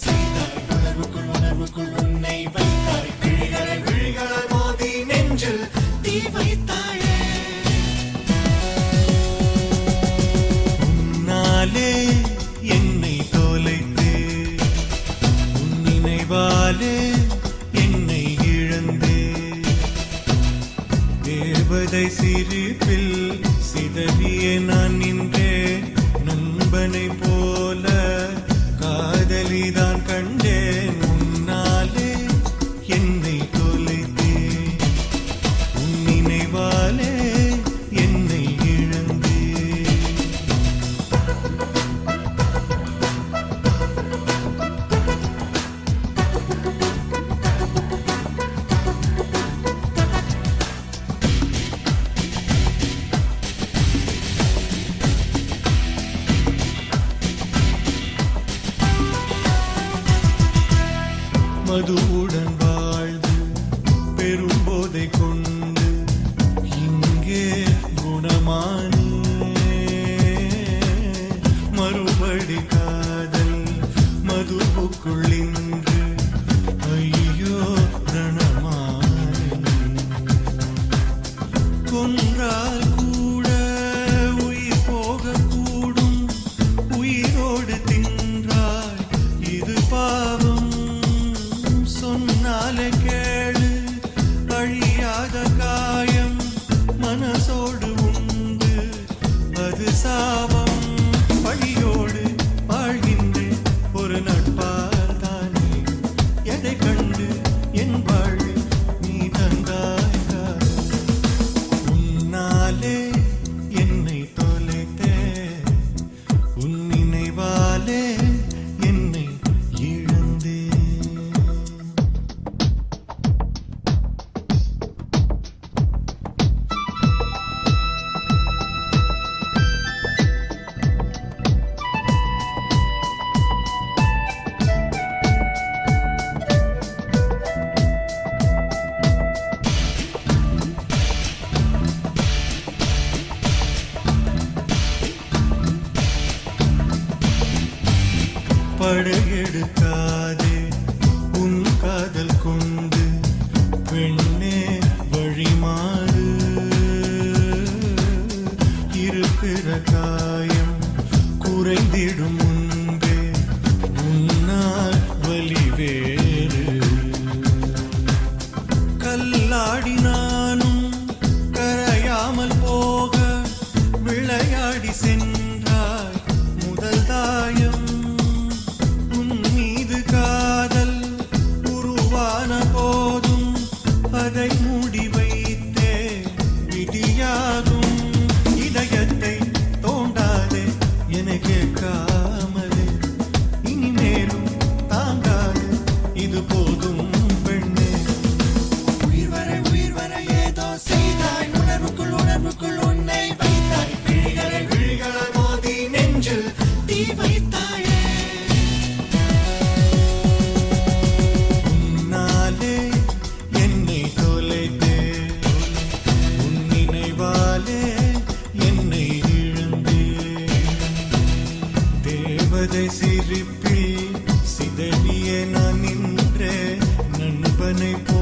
செய்தாய் உணர்வுக்குள் உணர்வுக்குள் உன்னை வைத்தாய் விழிகளை விழிகளை மோதி நெஞ்சில் தீ வைத்தாயே உன்னாலே என்னை தொலைத்து உன் நினைவாலே என்னை இழந்தே தேவதை சிரிப்பில் சிதறிய நான் நின்றே நண்பனை போல காதலிதான் கண்டேன் உன்னாலே என்னை தொலைத்தே உன் நினைவாலே என்னை இழந்தே மதுவுடன் வாழ்ந்து பெரும்போதை கொண்டு இங்கே குணமானே மறுபடி காதல் மதுவுக்குள் இன்று ஐயோ ரணமானே கொன்றால் கூட உயிர் போகக்கூடும் உயிரோடு தின்றாய் இது பாவம் சொன்னாலே கேளு அழியாத காயம் மனசோடு உண்டு அது சாபம் பழியோடு வாழ்கின்றேன் ஒரு நட்பால் தானே எதை கண்டு என் வாழ்வு நீ தந்தாய் உன்னாலே என்னை தொலைத்தே உன் நினைவாலே என்னை இழந்தே படையெடுக்காதே உன் காதல் கொண்டு பெண்ணே வழிமாறு இருக்கிற காயம் குறைந்திடும் முன்பே உன்னால் வலி வேறு கல்லாடி நானும் கரையாமல் போக விளையாடி சென்றாய் முதல் தாயம் அதை மூடி வைத்தே விதியாகும் இதயத்தை தோண்டாதே என கேட்காமலே இனிமேலும் தாங்காது இது போதும் பெண்ணே உயிர் வர ஏதோ செய்தாய் உணர்வுக்குள் உணர்வுக்குள் உன்னை வைத்தாய் விழிகளை விழிகளை மோதி நெஞ்சில் தீ வைத்தாயே சிரிப்பில் சிதறிய நான் நின்றே நண்பனை போ